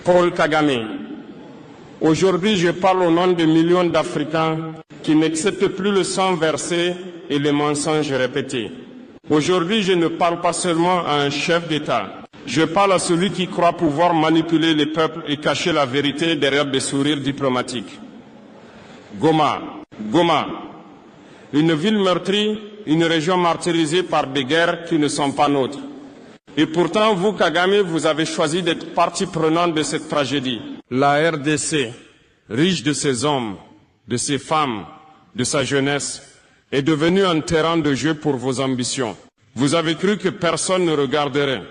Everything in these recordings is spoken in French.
Paul Kagame. Aujourd'hui, je parle au nom de millions d'Africains qui n'acceptent plus le sang versé et les mensonges répétés. Aujourd'hui, je ne parle pas seulement à un chef d'État. Je parle à celui qui croit pouvoir manipuler les peuples et cacher la vérité derrière des sourires diplomatiques. Goma. Une ville meurtrie, une région martyrisée par des guerres qui ne sont pas nôtres. Et pourtant, vous, Kagame, vous avez choisi d'être partie prenante de cette tragédie. La RDC, riche de ses hommes, de ses femmes, de sa jeunesse, est devenue un terrain de jeu pour vos ambitions. Vous avez cru que personne ne regarderait,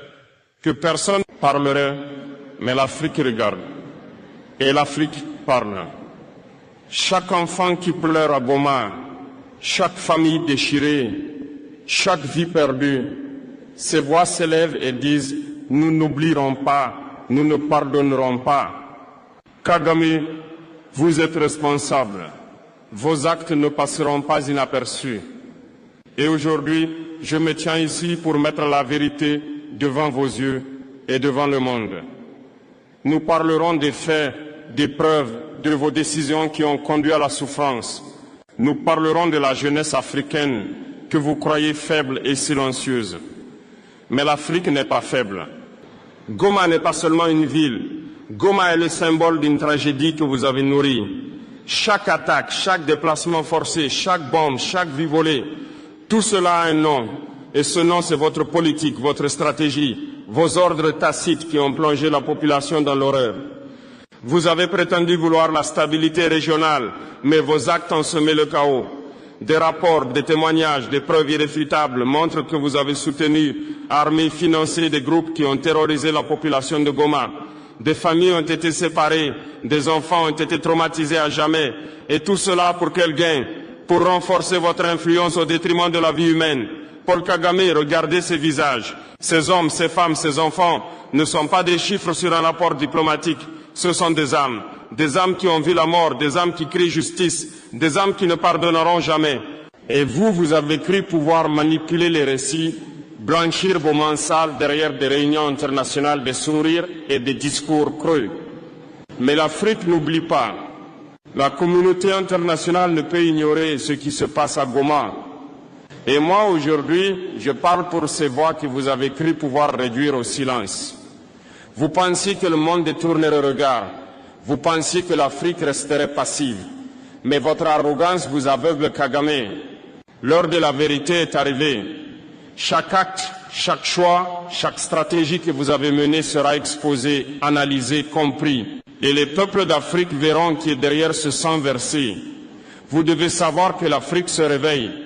que personne parlerait, mais l'Afrique regarde. Et l'Afrique parle. Chaque enfant qui pleure à Goma, chaque famille déchirée, chaque vie perdue, ces voix s'élèvent et disent « Nous n'oublierons pas, nous ne pardonnerons pas ». Kagame, vous êtes responsable. Vos actes ne passeront pas inaperçus. Et aujourd'hui, je me tiens ici pour mettre la vérité devant vos yeux et devant le monde. Nous parlerons des faits, des preuves, de vos décisions qui ont conduit à la souffrance. Nous parlerons de la jeunesse africaine que vous croyez faible et silencieuse. Mais l'Afrique n'est pas faible. Goma n'est pas seulement une ville. Goma est le symbole d'une tragédie que vous avez nourrie. Chaque attaque, chaque déplacement forcé, chaque bombe, chaque vie volée, tout cela a un nom. Et ce nom, c'est votre politique, votre stratégie, vos ordres tacites qui ont plongé la population dans l'horreur. Vous avez prétendu vouloir la stabilité régionale, mais vos actes ont semé le chaos. Des rapports, des témoignages, des preuves irréfutables montrent que vous avez soutenu, armé, financé des groupes qui ont terrorisé la population de Goma. Des familles ont été séparées, des enfants ont été traumatisés à jamais. Et tout cela pour quel gain? Pour renforcer votre influence au détriment de la vie humaine. Paul Kagame, regardez ces visages. Ces hommes, ces femmes, ces enfants ne sont pas des chiffres sur un rapport diplomatique. Ce sont des âmes qui ont vu la mort, des âmes qui crient justice, des âmes qui ne pardonneront jamais. Et vous, vous avez cru pouvoir manipuler les récits, blanchir vos mains sales derrière des réunions internationales de sourires et des discours creux. Mais l'Afrique n'oublie pas. La communauté internationale ne peut ignorer ce qui se passe à Goma. Et moi, aujourd'hui, je parle pour ces voix que vous avez cru pouvoir réduire au silence. Vous pensiez que le monde détournerait le regard. Vous pensiez que l'Afrique resterait passive. Mais votre arrogance vous aveugle, Kagame. L'heure de la vérité est arrivée. Chaque acte, chaque choix, chaque stratégie que vous avez menée sera exposée, analysée, compris. Et les peuples d'Afrique verront qui est derrière ce sang versé. Vous devez savoir que l'Afrique se réveille.